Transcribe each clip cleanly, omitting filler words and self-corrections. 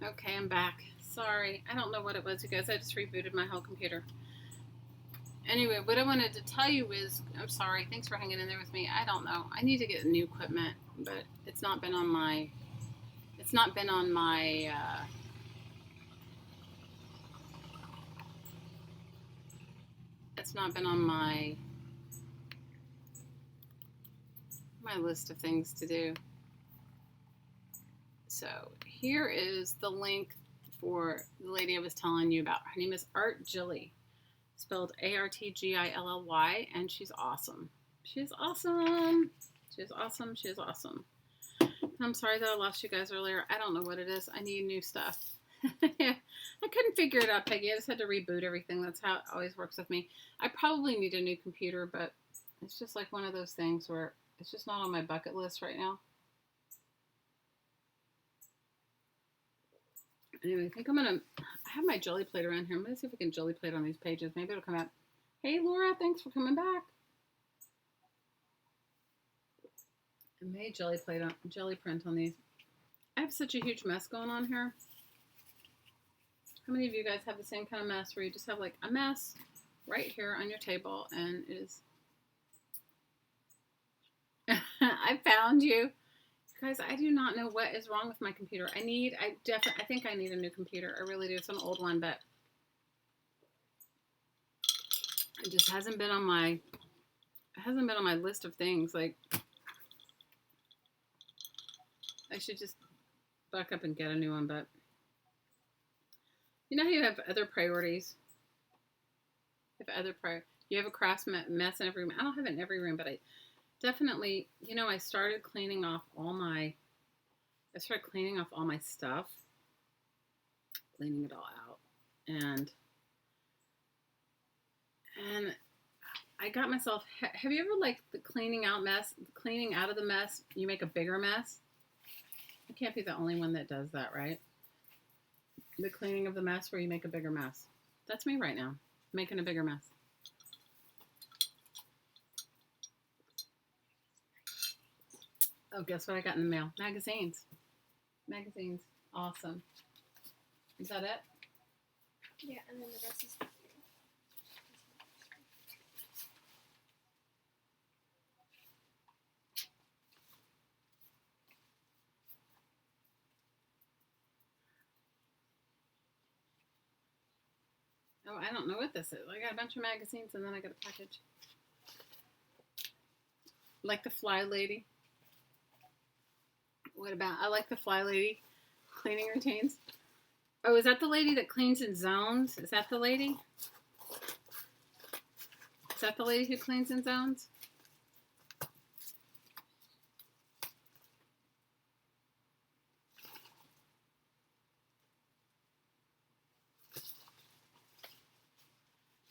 Okay, I'm back. Sorry, I don't know what it was, you guys. I just rebooted my whole computer. Anyway, what I wanted to tell you is, I'm sorry. Thanks for hanging in there with me. I don't know. I need to get new equipment, but it's not been on my. It's not been on my. It's not been on my list of things to do. So here is the link for the lady I was telling you about. Her name is Art Gilly, spelled Artgilly, and she's awesome. She's awesome. She's awesome. She's awesome. I'm sorry that I lost you guys earlier. I don't know what it is. I need new stuff. I couldn't figure it out, Peggy. I just had to reboot everything. That's how it always works with me. I probably need a new computer, but it's just like one of those things where it's just not on my bucket list right now. Anyway, I think I have my jelly plate around here. I'm gonna see if I can jelly plate on these pages. Maybe it'll come out. Hey, Laura, thanks for coming back. I made jelly print on these. I have such a huge mess going on here. How many of you guys have the same kind of mess where you just have like a mess right here on your table and it is... I found you. Guys, I do not know what is wrong with my computer. I think I need a new computer. I really do. It's an old one, but it just hasn't been on my list of things. Like, I should just buck up and get a new one, but you know how you have other priorities? You have a crafts mess in every room. I don't have it in every room, but I definitely, I started cleaning off all my stuff, cleaning it all out, and I got myself. Have you ever like the cleaning out of the mess? You make a bigger mess. I can't be the only one that does that, right? The cleaning of the mess where you make a bigger mess. That's me right now, making a bigger mess. Oh, guess what I got in the mail? Magazines. Awesome. Is that it? Yeah, and then the rest is... Oh, I don't know what this is. I got a bunch of magazines and then I got a package. Like the Fly Lady. What about, I like the Fly Lady cleaning routines. Oh, is that the lady that cleans in zones? Is that the lady? Is that the lady who cleans in zones?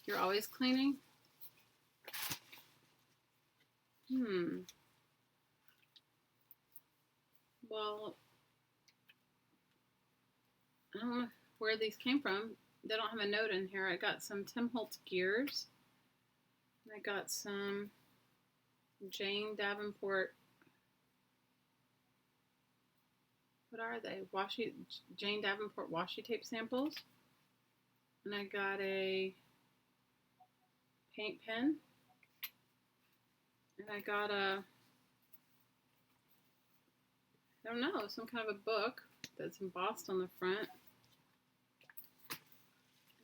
You're always cleaning? Well, I don't know where these came from. They don't have a note in here. I got some Tim Holtz gears. I got some Jane Davenport. What are they? Jane Davenport washi tape samples. And I got a paint pen. And I got I don't know, some kind of a book that's embossed on the front.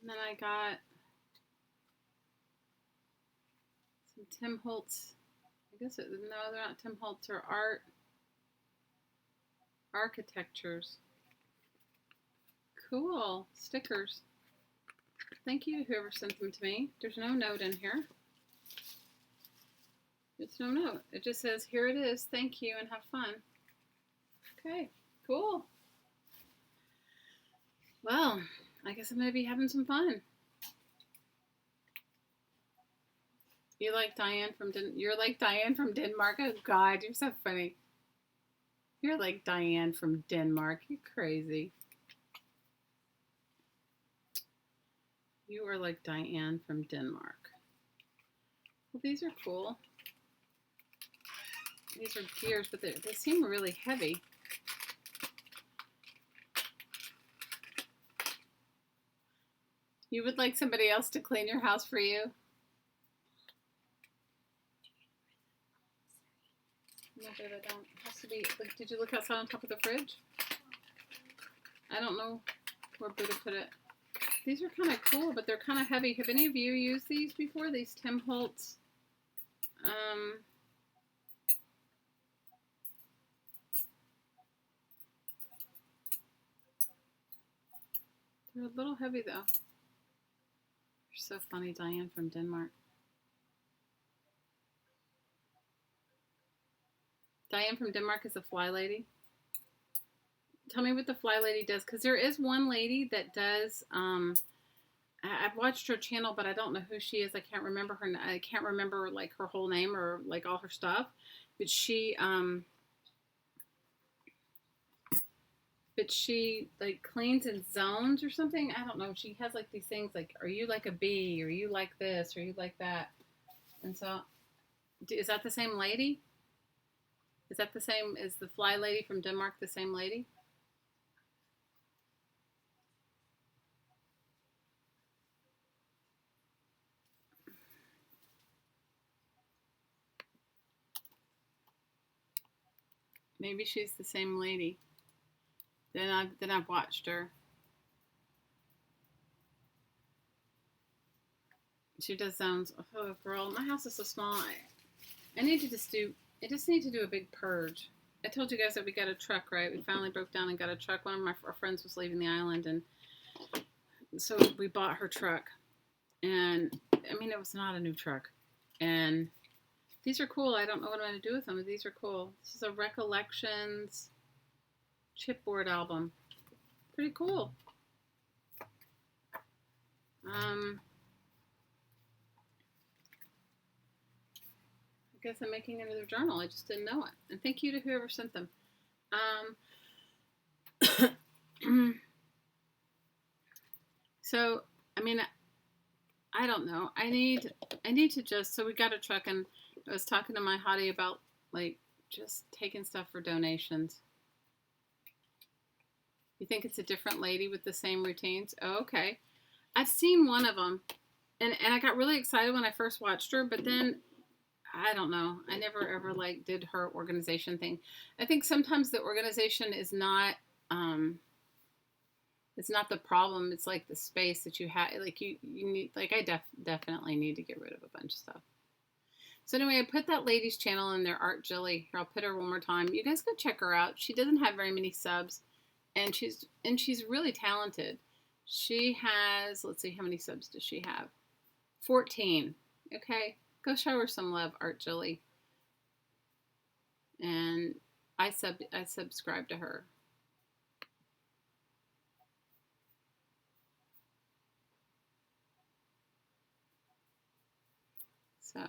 And then I got some Tim Holtz, no, they're not Tim Holtz, they're architectures. Cool, stickers. Thank you, whoever sent them to me. There's no note in here. It's no note. It just says, here it is, thank you, and have fun. Okay, cool. Well, I guess I'm going to be having some fun. You're like Diane from Denmark. Oh, God, you're so funny. You're like Diane from Denmark. You're crazy. You are like Diane from Denmark. Well, these are cool. These are gears, but they seem really heavy. You would like somebody else to clean your house for you? No, babe, I don't. It has to be. Like, did you look outside on top of the fridge? I don't know where Buddha put it. These are kind of cool, but they're kind of heavy. Have any of you used these before? These Tim Holtz. They're a little heavy though. You're so funny, Diane from Denmark. Diane from Denmark is a fly lady. Tell me what the fly lady does, because there is one lady that does. I've watched her channel, but I don't know who she is. I can't remember her. I can't remember like her whole name or like all her stuff. But she like cleans in zones or something. I don't know. She has like these things like, are you like a bee? Or you like this? Or you like that? And so, is that the same lady? Is that the same? Is the fly lady from Denmark the same lady? Maybe she's the same lady. Then I've watched her. She does zones. Oh, girl, my house is so small. I need to just do. I just need to do a big purge. I told you guys that we got a truck, right? We finally broke down and got a truck. One of our friends was leaving the island, and so we bought her truck. And I mean, it was not a new truck. And these are cool. I don't know what I'm going to do with them, but these are cool. This is a Recollections chipboard album. Pretty cool. I guess I'm making another journal. I just didn't know it. And thank you to whoever sent them. So, I mean, I don't know. I need to just, so we got a truck, and I was talking to my hottie about like just taking stuff for donations. You think it's a different lady with the same routines? Oh, okay. I've seen one of them, and I got really excited when I first watched her, but then I don't know. I never ever like did her organization thing. I think sometimes the organization is not it's not the problem. It's like the space that you have. Like you need. Like I definitely need to get rid of a bunch of stuff. So anyway, I put that lady's channel in there, Art Jilly. Here, I'll put her one more time. You guys go check her out. She doesn't have very many subs, and she's really talented. She has, let's see, how many subs does she have? 14. Okay, go show her some love, Art Jilly. And I subscribe to her. So,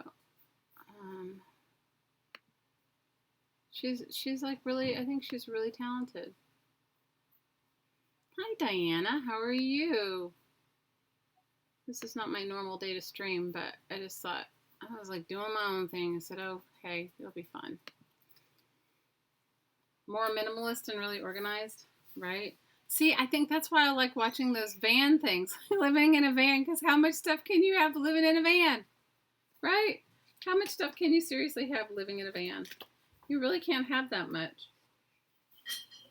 she's like really, I think she's really talented. Hi, Diana. How are you? This is not my normal day to stream, but I just thought, I was like doing my own thing. I said, oh, hey, it'll be fun. More minimalist and really organized, right? See, I think that's why I like watching those van things. Living in a van, because how much stuff can you have living in a van? Right? How much stuff can you seriously have living in a van? You really can't have that much.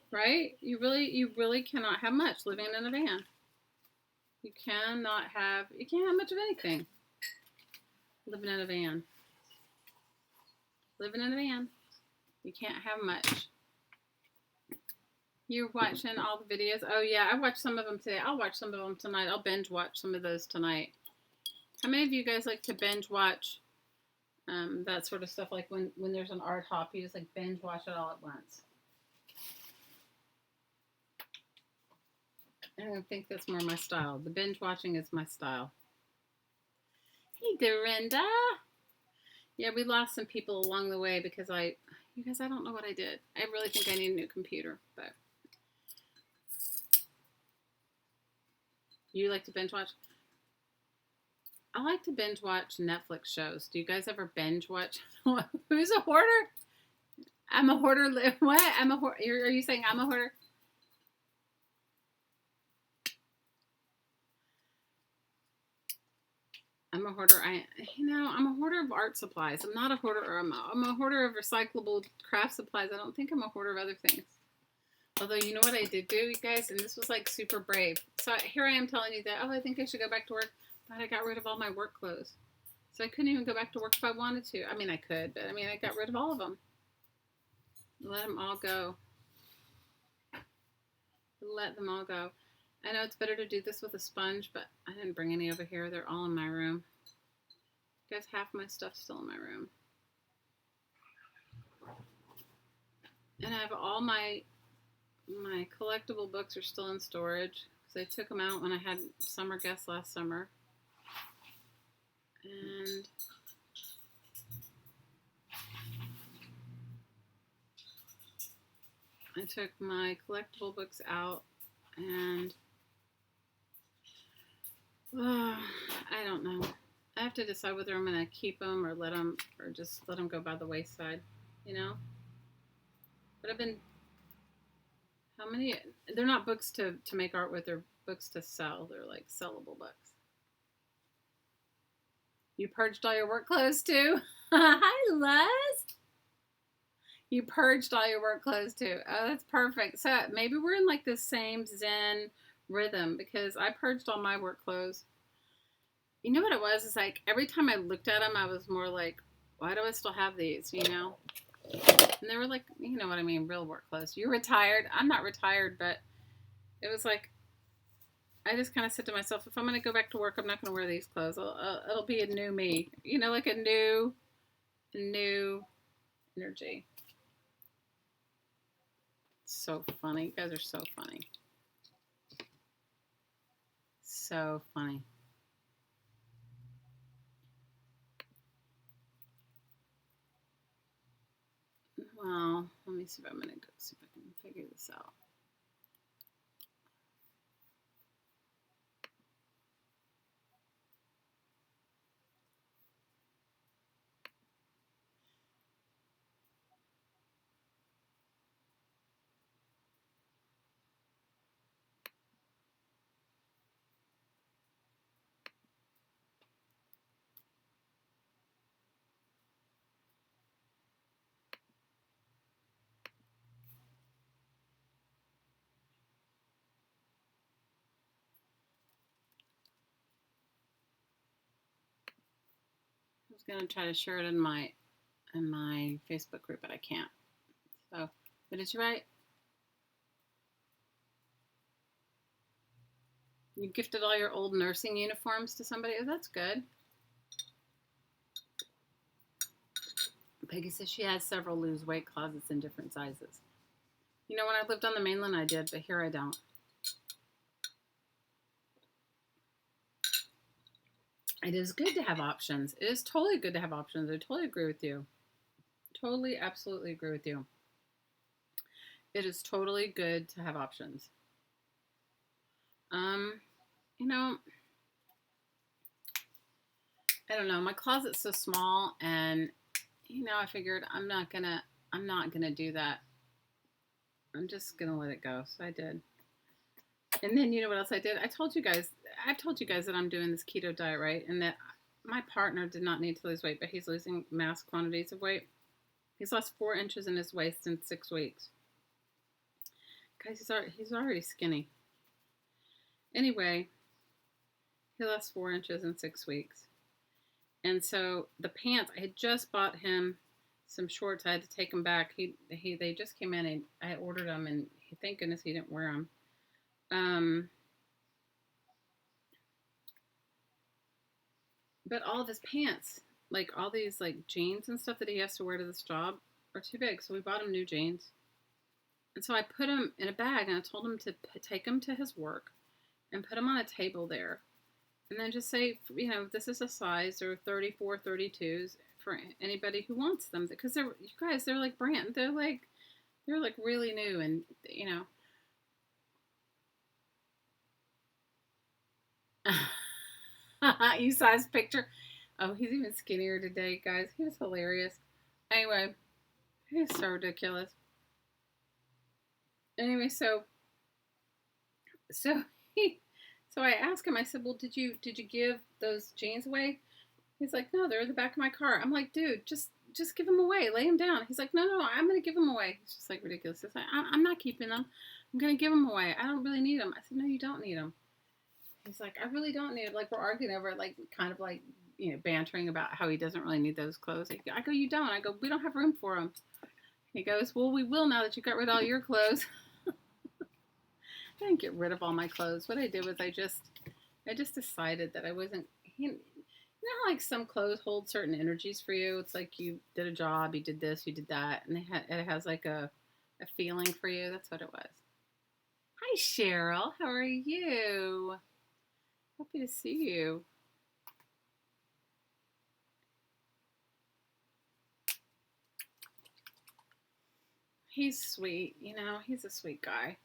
Right? You really cannot have much living in a van. You can't have much of anything living in a van. Living in a van. You can't have much. You're watching all the videos? Oh yeah, I watched some of them today. I'll watch some of them tonight. I'll binge watch some of those tonight. How many of you guys like to binge watch that sort of stuff? Like when there's an art hop, you just like binge watch it all at once. I think that's more my style. The binge watching is my style. Hey, Dorinda. Yeah, we lost some people along the way because you guys, I don't know what I did. I really think I need a new computer, but you like to binge watch? I like to binge watch Netflix shows. Do you guys ever binge watch? Who's a hoarder? I'm a hoarder. What? I'm a hoarder. Are you saying I'm a hoarder? I'm a hoarder. I'm a hoarder of art supplies. I'm not a hoarder. I'm a hoarder of recyclable craft supplies. I don't think I'm a hoarder of other things. Although, you know what I did do, you guys? And this was like super brave. So here I am telling you that, oh, I think I should go back to work. But I got rid of all my work clothes. So I couldn't even go back to work if I wanted to. I mean, I could, but I mean, I got rid of all of them. Let them all go. Let them all go. I know it's better to do this with a sponge, but I didn't bring any over here. They're all in my room. Guys, half my stuff's still in my room. And I have all my collectible books are still in storage because I took them out when I had summer guests last summer. And I took my collectible books out, and I don't know. I have to decide whether I'm going to keep them or just let them go by the wayside, you know? But how many? They're not books to make art with, they're books to sell. They're like sellable books. You purged all your work clothes too? Hi, Les. You purged all your work clothes too. Oh, that's perfect. So maybe we're in like the same Zen rhythm because I purged all my work clothes. You know what it was? It's like every time I looked at them, I was more like, why do I still have these, you know? And they were like, you know what I mean, real work clothes. You're retired. I'm not retired, but it was like, I just kind of said to myself, if I'm going to go back to work, I'm not going to wear these clothes. It'll be a new me, you know, like a new energy. So funny. You guys are so funny. So funny. Well, let me see if I'm going to go see if I can figure this out. I was going to try to share it in my Facebook group, but I can't. So, but it's right. You gifted all your old nursing uniforms to somebody. Oh, that's good. Peggy says she has several lose weight closets in different sizes. You know, when I lived on the mainland, I did, but here I don't. It is good to have options. It is totally good to have options. I totally agree with you. Totally, absolutely agree with you. It is totally good to have options. You know, I don't know. My closet's so small, and you know, I figured I'm not gonna do that. I'm just gonna let it go. So I did. And then you know what else I did? I've told you guys that I'm doing this keto diet, right? And that my partner did not need to lose weight, but he's losing mass quantities of weight. He's lost 4 inches in his waist in 6 weeks. Guys, he's already skinny. Anyway, he lost 4 inches in 6 weeks. And so the pants, I had just bought him some shorts. I had to take them back. They just came in, and I ordered them, and thank goodness he didn't wear them. But all of his pants, like all these like jeans and stuff that he has to wear to this job, are too big. So we bought him new jeans. And so I put them in a bag, and I told him to take them to his work and put them on a table there. And then just say, you know, this is a size, or 34, 32s for anybody who wants them. Because they're, you guys, they're like brand. They're like really new, and, you know. You saw his picture. Oh, he's even skinnier today, guys. He was hilarious. Anyway, he's so ridiculous. Anyway, so he So I asked him, I said, well, did you give those jeans away? He's like, no, they're in the back of my car. I'm like, dude, just give them away. Lay them down. He's like, no, I'm going to give them away. It's just like ridiculous. He's like, I'm not keeping them. I'm going to give them away. I don't really need them. I said, no, you don't need them. He's like, I really don't need them. Like, we're arguing over it, like, kind of like, bantering about how he doesn't really need those clothes. I go, you don't. I go, we don't have room for them. He goes, well, we will now that you got rid of all your clothes. I didn't get rid of all my clothes. What I did was I just decided that I wasn't, you know how like some clothes hold certain energies for you? It's like you did a job, you did this, you did that, and it has like a feeling for you. That's what it was. Hi, Cheryl. How are you? Happy to see you. He's sweet, he's a sweet guy.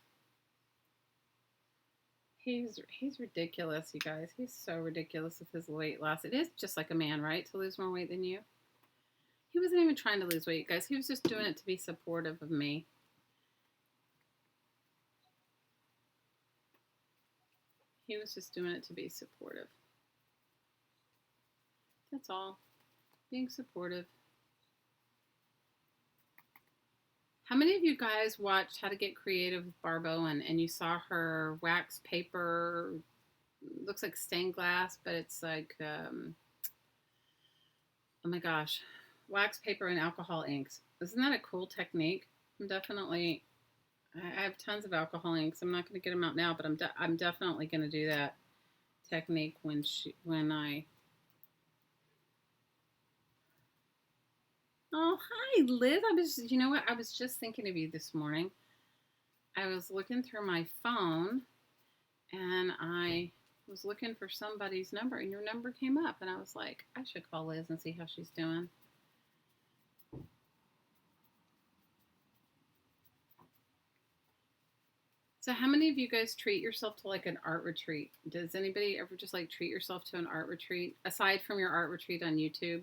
He's ridiculous, you guys. He's so ridiculous with his weight loss. It is just like a man, right? To lose more weight than you. He wasn't even trying to lose weight, you guys. He was just doing it to be supportive of me. He was just doing it to be supportive. That's all. Being supportive. How many of you guys watched How to Get Creative with Barb Owen and you saw her wax paper, looks like stained glass, but it's like, oh my gosh, wax paper and alcohol inks. Isn't that a cool technique? I have tons of alcohol inks. I'm not going to get them out now, but I'm definitely going to do that technique when I. Oh, hi, Liz. You know what? I was just thinking of you this morning. I was looking through my phone and I was looking for somebody's number and your number came up and I was like, I should call Liz and see how she's doing. So how many of you guys treat yourself to like an art retreat? Does anybody ever just like treat yourself to an art retreat aside from your art retreat on YouTube?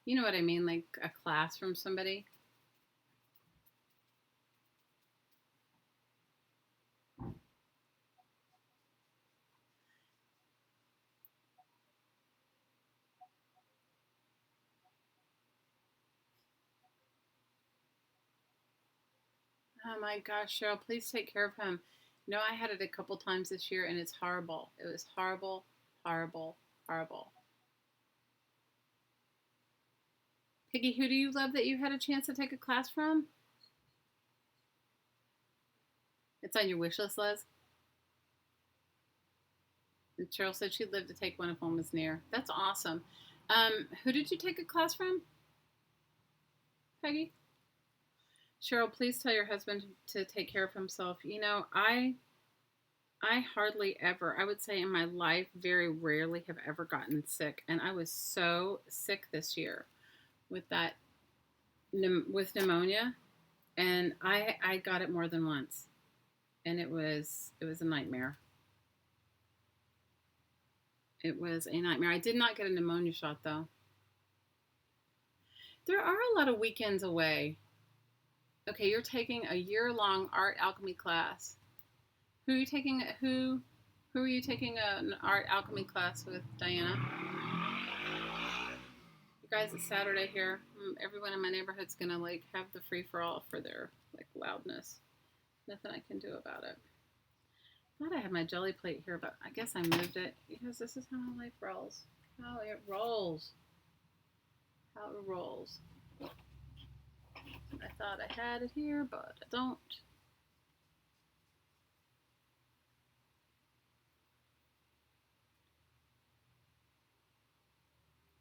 You know what I mean? Like a class from somebody. Oh my gosh, Cheryl, please take care of him. I had it a couple times this year and it's horrible. It was horrible, horrible, horrible. Piggy, who do you love that you had a chance to take a class from? It's on your wish list, Liz. And Cheryl said she'd live to take one if one was near. That's awesome. Who did you take a class from? Peggy? Cheryl, please tell your husband to take care of himself. I hardly ever, I would say in my life, very rarely have ever gotten sick. And I was so sick this year with pneumonia. And I got it more than once. And it was a nightmare. It was a nightmare. I did not get a pneumonia shot though. There are a lot of weekends away. Okay, you're taking a year-long art alchemy class. Who are you taking an art alchemy class with, Diana? You guys, it's Saturday here. Everyone in my neighborhood's gonna like have the free-for-all for their like loudness. Nothing I can do about it. I thought I had my jelly plate here, but I guess I moved it because this is how my life rolls. How it rolls. How it rolls. I thought I had it here, but I don't.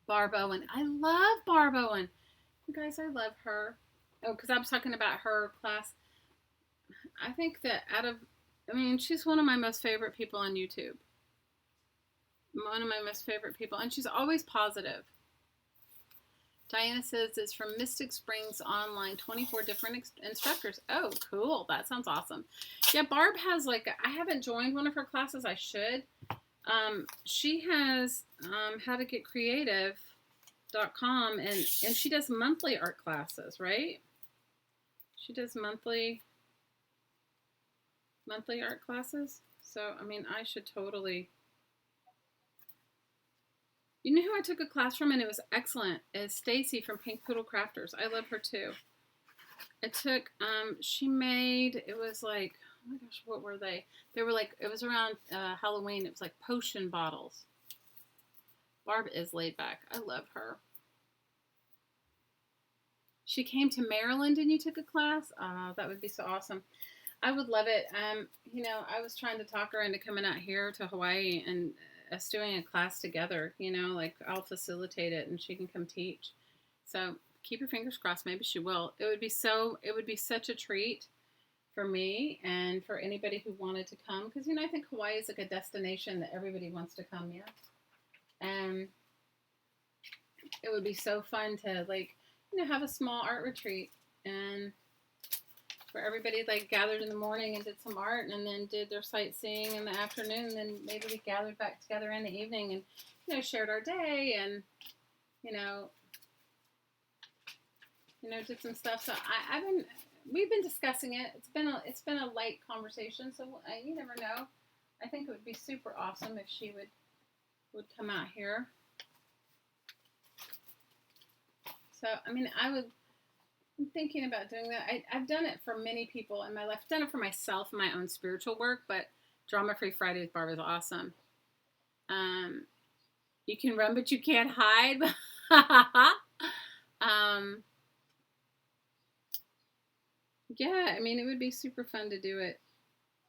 Barb Owen. I love Barb Owen. You guys, I love her. Oh, because I was talking about her class. I think that she's one of my most favorite people on YouTube. One of my most favorite people. And she's always positive. Diana says it's from Mystic Springs Online, 24 different instructors. Oh, cool. That sounds awesome. Yeah, Barb has I haven't joined one of her classes. I should. She has howtogетcreative.com and she does monthly art classes, right? She does monthly art classes. So, I should totally You know who I took a class from and it was excellent? Is Stacey from Pink Poodle Crafters. I love her too. I took, she made, it was like, oh my gosh, what were they? They were like, it was around Halloween. It was like potion bottles. Barb is laid back. I love her. She came to Maryland and you took a class? Oh, that would be so awesome. I would love it. You know, I was trying to talk her into coming out here to Hawaii and us doing a class together. You know, like I'll facilitate it and she can come teach. So keep your fingers crossed. Maybe she will. It would be such a treat for me and for anybody who wanted to come. Because, you know, I think Hawaii is like a destination that everybody wants to come, yeah. And it would be so fun to, like, you know, have a small art retreat and where everybody like gathered in the morning and did some art and then did their sightseeing in the afternoon and then maybe we gathered back together in the evening and, you know, shared our day and, you know, did some stuff. So we've been discussing it. It's been a light conversation. So you never know. I think it would be super awesome if she would come out here. So, I mean, I'm thinking about doing that. I've done it for many people in my life. I've done it for myself, my own spiritual work, but Drama Free Friday with Barb is awesome. You can run, but you can't hide. Yeah, I mean, it would be super fun to do it.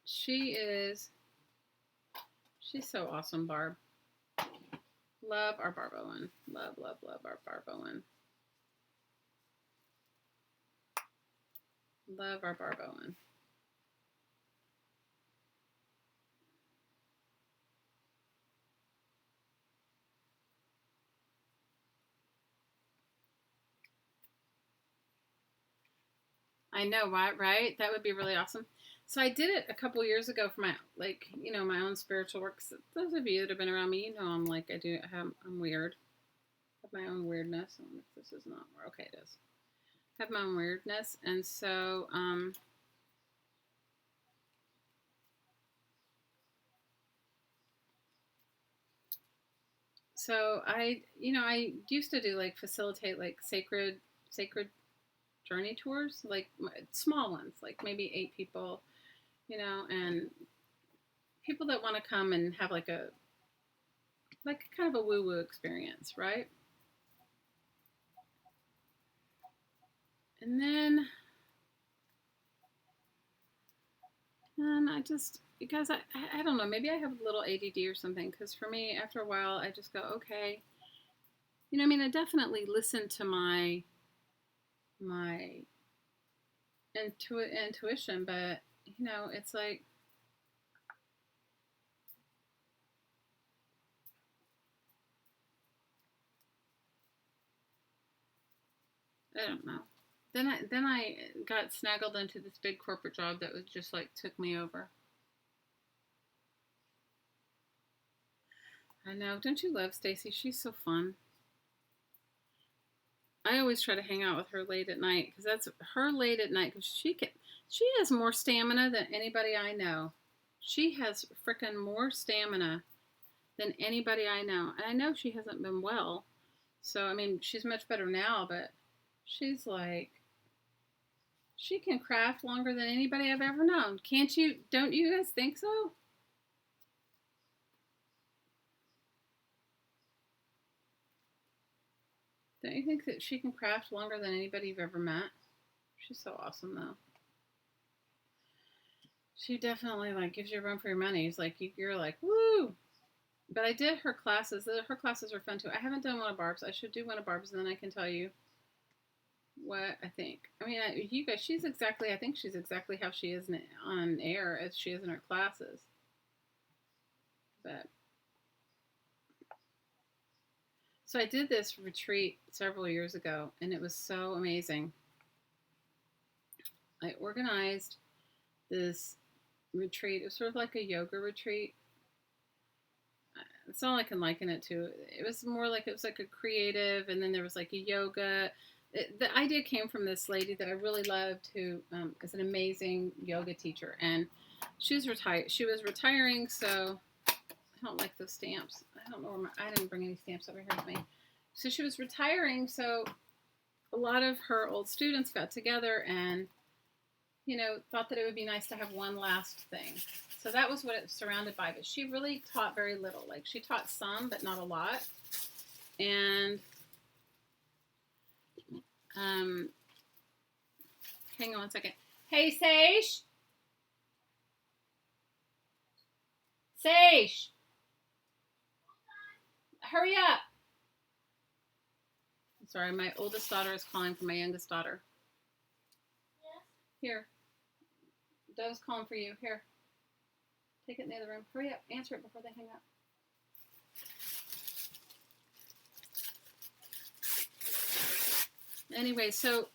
She's so awesome, Barb. Love our Barb Owen. Love, love, love our Barb Owen. Love our Barb Owen. I know, right? That would be really awesome. So I did it a couple years ago for my, like, you know, my own spiritual work. So those of you that have been around me, you know, I'm like, I'm weird. I have my own weirdness. I don't know if this is not, okay, it is. I have my own weirdness. And so, I used to do like facilitate like sacred journey tours, like small ones, like maybe 8 people, you know, and people that want to come and have like kind of a woo-woo experience, right? And then I just, because I don't know, maybe I have a little ADD or something, because for me, after a while, I just go, okay, you know, I mean, I definitely listen to my intuition, but, you know, it's like, I don't know. Then I got snaggled into this big corporate job that was just like took me over. I know. Don't you love Stacey? She's so fun. I always try to hang out with her late at night because that's her late at night because she has more stamina than anybody I know. She has freaking more stamina than anybody I know. And I know she hasn't been well. So, I mean, she's much better now, but she's like, she can craft longer than anybody I've ever known. Can't you? Don't you guys think so? Don't you think that she can craft longer than anybody you've ever met? She's so awesome, though. She definitely like gives you a run for your money. It's like you're like, woo. But I did her classes. Her classes are fun too. I haven't done one of Barb's. I should do one of Barb's, and then I can tell you what I think. I mean, you guys, I think she's exactly how she is on air as she is in her classes. But so I did this retreat several years ago, and it was so amazing. I organized this retreat. It was sort of like a yoga retreat. That's all I can liken it to. It was more like, it was like a creative, and then there was like a yoga. The idea came from this lady that I really loved, who is an amazing yoga teacher, and she was retiring. So I don't like those stamps. I don't know where I didn't bring any stamps over here with me. So she was retiring, so a lot of her old students got together and, you know, thought that it would be nice to have one last thing. So that was what it was surrounded by. But she really taught very little. Like, she taught some, but not a lot. And hang on one second. Hey, Sage. Sage. Hurry up. Sorry, my oldest daughter is calling for my youngest daughter. Yes. Here. Dove's calling for you. Here. Take it in the other room. Hurry up. Answer it before they hang up. Anyway, so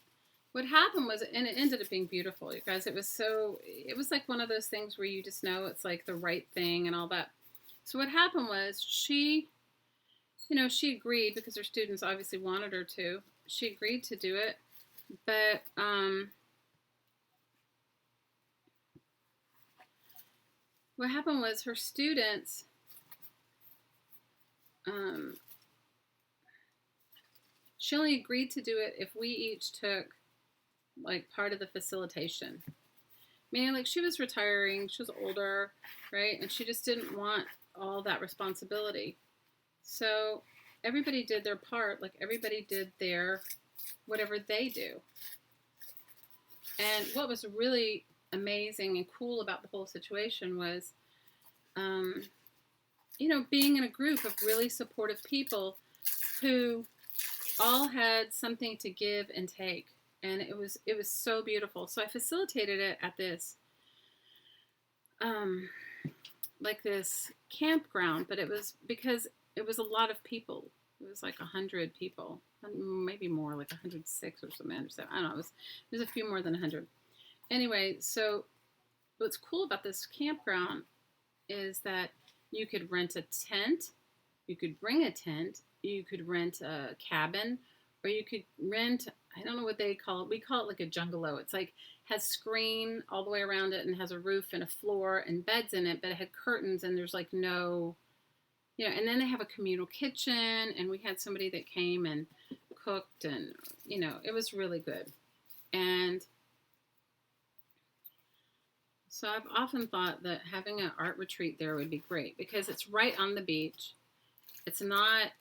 what happened was, and it ended up being beautiful, you guys. It was like one of those things where you just know it's like the right thing and all that. So what happened was she agreed because her students obviously wanted her to. She agreed to do it, but what happened was her students she only agreed to do it if we each took like part of the facilitation. Meaning, like, she was retiring, she was older, right? And she just didn't want all that responsibility. So everybody did their part, like everybody did their whatever they do. And what was really amazing and cool about the whole situation was, being in a group of really supportive people who all had something to give and take. And it was so beautiful. So I facilitated it at this, like this campground, but it was because it was a lot of people. It was like 100 people, maybe more, like 106 or something. I don't know. It was a few more than 100. Anyway, so what's cool about this campground is that you could rent a tent, you could bring a tent, you could rent a cabin, or you could rent, I don't know what they call it. We call it like a jungalow. It's like has screen all the way around it and has a roof and a floor and beds in it, but it had curtains and there's like no, and then they have a communal kitchen, and we had somebody that came and cooked, and, it was really good. And so I've often thought that having an art retreat there would be great because it's right on the beach. It's not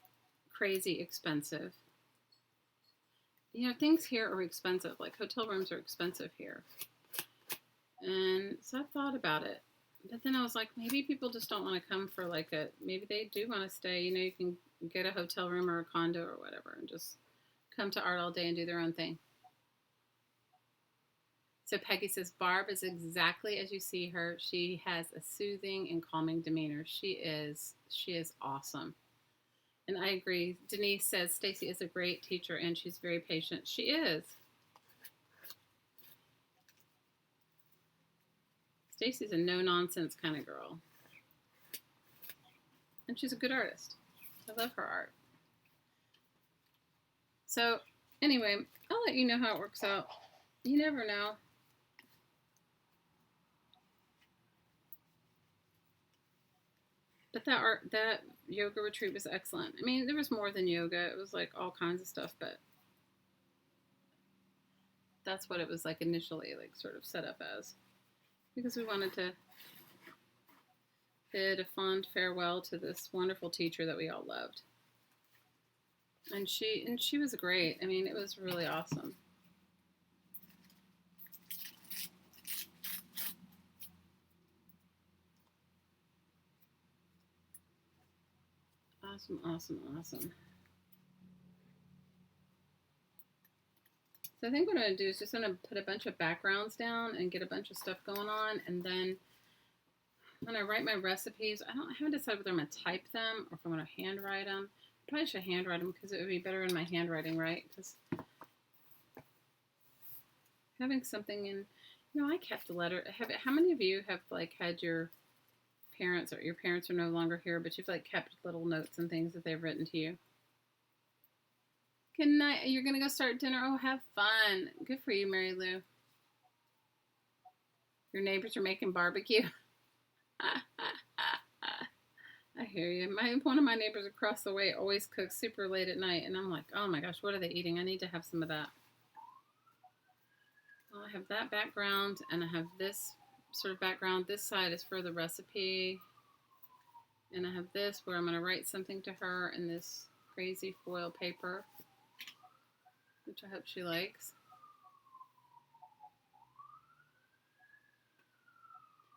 crazy expensive. Things here are expensive. Like hotel rooms are expensive here. And so I thought about it. But then I was like, maybe people just don't want to come for maybe they do want to stay. You can get a hotel room or a condo or whatever and just come to art all day and do their own thing. So Peggy says, Barb is exactly as you see her. She has a soothing and calming demeanor. She is awesome. And I agree. Denise says Stacey is a great teacher and she's very patient. She is. Stacey's a no-nonsense kind of girl. And she's a good artist. I love her art. So, anyway, I'll let you know how it works out. You never know. But that yoga retreat was excellent. I mean, there was more than yoga. It was like all kinds of stuff, but that's what it was like initially, like sort of set up as. Because we wanted to bid a fond farewell to this wonderful teacher that we all loved. And she was great. I mean, it was really awesome. Awesome. So I think what I'm going to do is just going to put a bunch of backgrounds down and get a bunch of stuff going on. And then when I write my recipes, I haven't decided whether I'm going to type them or if I'm going to handwrite them. I probably should handwrite them because it would be better in my handwriting, right? Because having something in, I kept a letter. How many of you have had your parents, or your parents are no longer here, but you've kept little notes and things that they've written to you? Good night. You're going to go start dinner. Oh, have fun. Good for you, Mary Lou. Your neighbors are making barbecue. I hear you. One of my neighbors across the way always cooks super late at night, and I'm like, oh my gosh, what are they eating? I need to have some of that. Well, I have that background, and I have this sort of background. This side is for the recipe, and I have this where I'm going to write something to her in this crazy foil paper, which I hope she likes.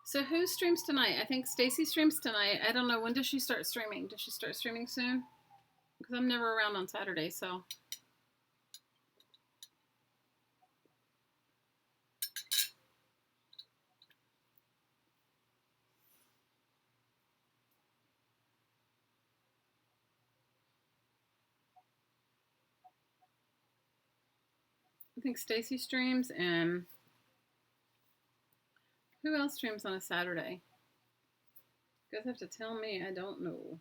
So who streams tonight? I think Stacey streams tonight. I don't know. When does she start streaming? Does she start streaming soon? Because I'm never around on Saturday, so. I think Stacey streams, and who else streams on a Saturday? You guys have to tell me. I don't know.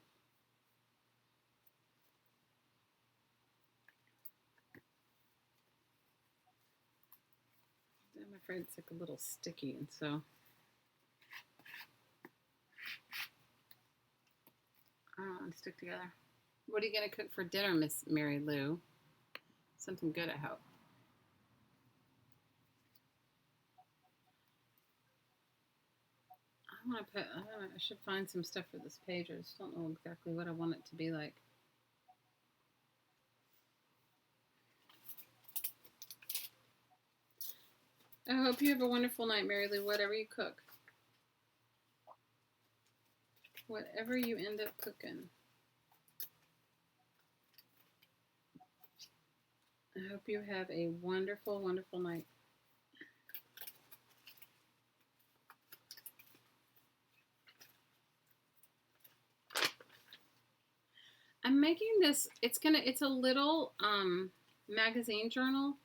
I'm afraid it's like a little sticky, and so I don't want to stick together. What are you going to cook for dinner, Miss Mary Lou? Something good, I hope. I should find some stuff for this page. I just don't know exactly what I want it to be like. I hope you have a wonderful night, Mary Lou, whatever you cook. Whatever you end up cooking. I hope you have a wonderful, wonderful night. I'm making this, it's a little magazine journal,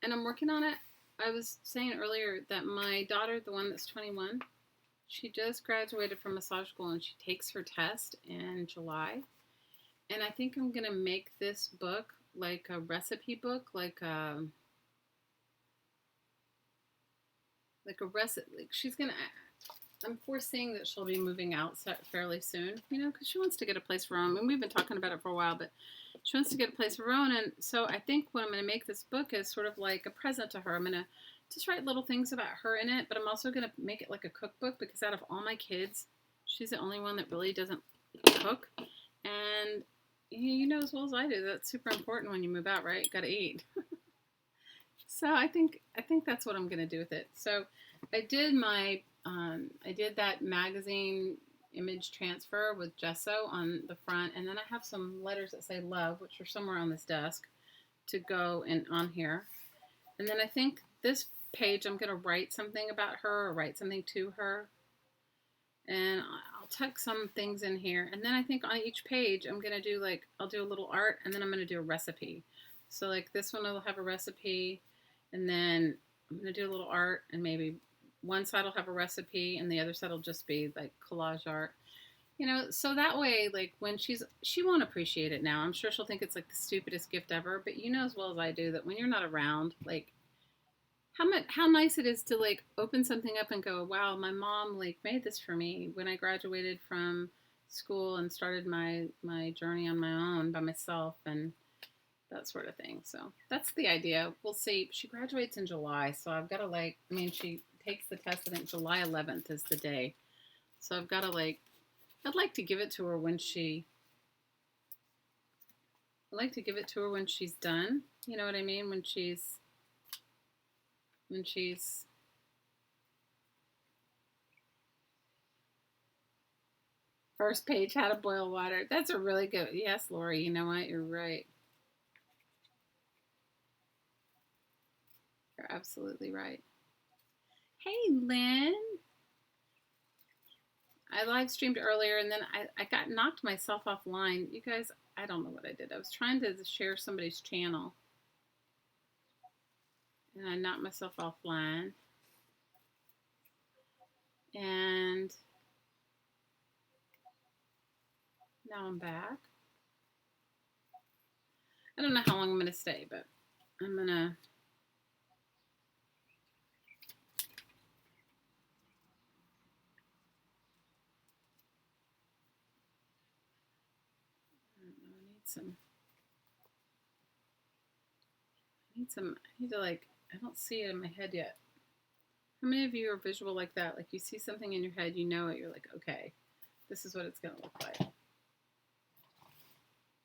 and I'm working on it. I was saying earlier that my daughter, the one that's 21, she just graduated from massage school, and she takes her test in July. And I think I'm going to make this book like a recipe book, like a recipe. Like she's going to, I'm foreseeing that she'll be moving out fairly soon, you know, because she wants to get a place of her own. And we've been talking about it for a while, but she wants to get a place of her own. And so I think what I'm going to make this book is sort of like a present to her. I'm going to just write little things about her in it, but I'm also going to make it like a cookbook, because out of all my kids, she's the only one that really doesn't cook. And you know as well as I do, that's super important when you move out, right? Got to eat. So I think that's what I'm going to do with it. So I did that magazine image transfer with gesso on the front, and then I have some letters that say love, which are somewhere on this desk, to go and on here. And then I think this page I'm going to write something about her or write something to her, and I'll tuck some things in here. And then I think on each page I'm going to do I'll do a little art, and then I'm going to do a recipe. So like this one will have a recipe, and then I'm going to do a little art, and maybe one side will have a recipe and the other side will just be like collage art, you know, so that way, like when she won't appreciate it now. I'm sure she'll think it's like the stupidest gift ever, but you know as well as I do that when you're not around, like how nice it is to like open something up and go, wow, my mom like made this for me when I graduated from school and started my journey on my own by myself, and that sort of thing. So that's the idea. We'll see. She graduates in July, so I've got to she takes the test. I think July 11th is the day. So I've got to I'd like to give it to her when she's done. You know what I mean? When she's first page, how to boil water. That's a really good, yes, Lori, you know what? You're right. You're absolutely right. Hey, Lynn. I live streamed earlier, and then I got knocked myself offline. You guys, I don't know what I did. I was trying to share somebody's channel, and I knocked myself offline. And now I'm back. I don't know how long I'm going to stay, but I'm going to... need to like, I don't see it in my head yet. How many of you are visual like that? Like you see something in your head, you know it, you're like, okay, this is what it's going to look like.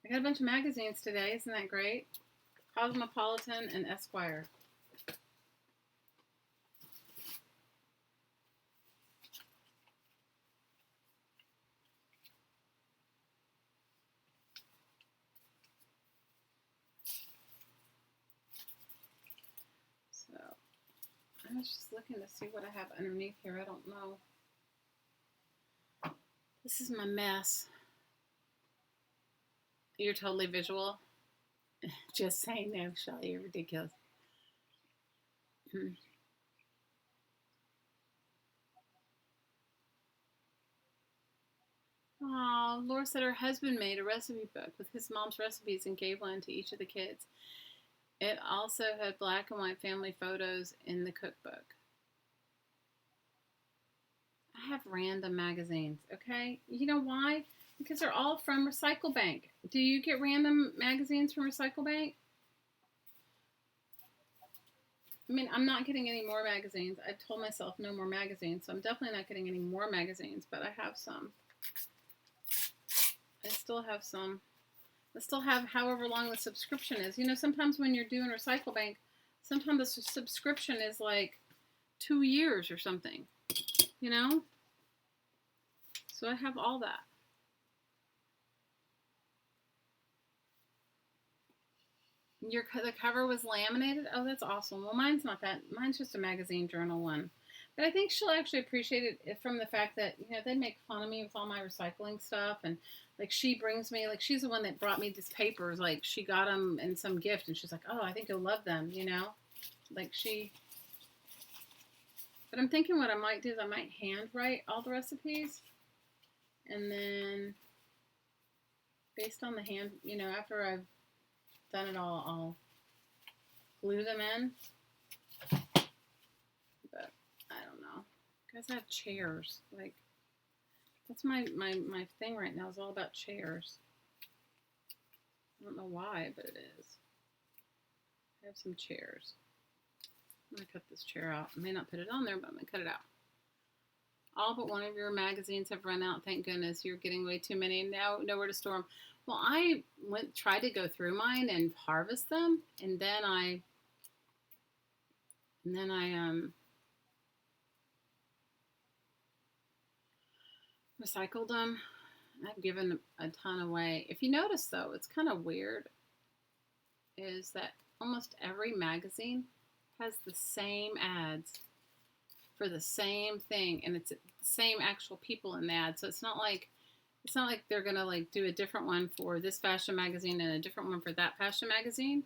I got a bunch of magazines today. Isn't that great? Cosmopolitan and Esquire. So I was just looking to see what I have underneath here. I don't know. This is my mess. You're totally visual. Just saying no, Shelly. You're ridiculous. Oh, Laura said her husband made a recipe book with his mom's recipes and gave one to each of the kids. It also had black and white family photos in the cookbook. I have random magazines, okay? You know why? Because they're all from Recycle Bank. Do you get random magazines from Recycle Bank? I mean, I'm not getting any more magazines. I told myself no more magazines, so I'm definitely not getting any more magazines, but I have some. I still have some. I still have however long the subscription is. You know, sometimes when you're doing Recycle Bank, sometimes the subscription is like 2 years or something, you know? So I have all that. The cover was laminated? Oh, that's awesome. Well, mine's not that. Mine's just a magazine journal one. But I think she'll actually appreciate it from the fact that, you know, they make fun of me with all my recycling stuff. And, like, she brings me, like, she's the one that brought me these papers. Like, she got them in some gift. And she's like, oh, I think you'll love them, you know? Like, But I'm thinking what I might do is I might handwrite all the recipes. And then, based on the hand, you know, after I've done it all, I'll glue them in. But I don't know. Guys, I have chairs. Like, that's my thing right now is all about chairs. I don't know why, but it is. I have some chairs. I'm going to cut this chair out. I may not put it on there, but I'm going to cut it out. All but one of your magazines have run out. Thank goodness. You're getting way too many. Now, nowhere to store them. Well, I tried to go through mine and harvest them, and then I recycled them. I've given a ton away. If you notice, though, it's kind of weird, is that almost every magazine has the same ads for the same thing, and it's the same actual people in the ad. So it's not like they're gonna like do a different one for this fashion magazine and a different one for that fashion magazine.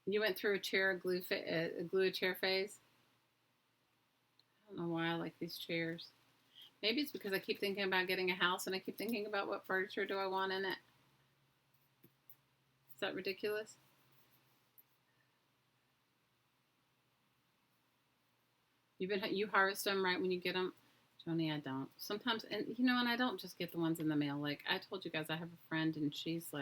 You went through glue a chair phase. I don't know why I like these chairs. Maybe it's because I keep thinking about getting a house and I keep thinking about what furniture do I want in it. Is that ridiculous? You harvest them right when you get them? Joni, I don't. Sometimes, and you know, and I don't just get the ones in the mail. Like, I told you guys, I have a friend and she saves,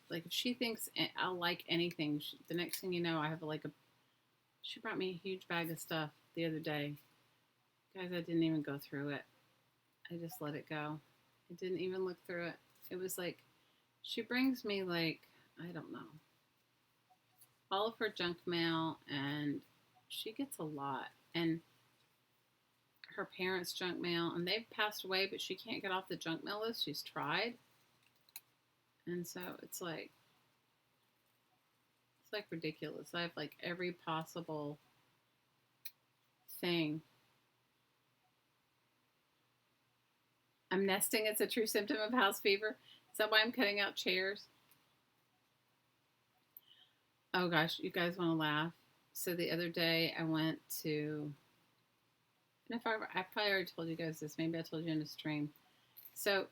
like, if she thinks I'll like anything, the next thing you know, I have she brought me a huge bag of stuff the other day. Guys, I didn't even go through it. I just let it go. I didn't even look through it. It was like, she brings me like, I don't know, all of her junk mail, and she gets a lot. And her parents' junk mail, and they've passed away, but she can't get off the junk mail list. She's tried. And so it's like ridiculous. I have like every possible thing. I'm nesting. It's a true symptom of house fever. Is that why I'm cutting out chairs? Oh gosh, you guys want to laugh. So the other day I went to, and I probably already told you guys this, maybe I told you in a stream. So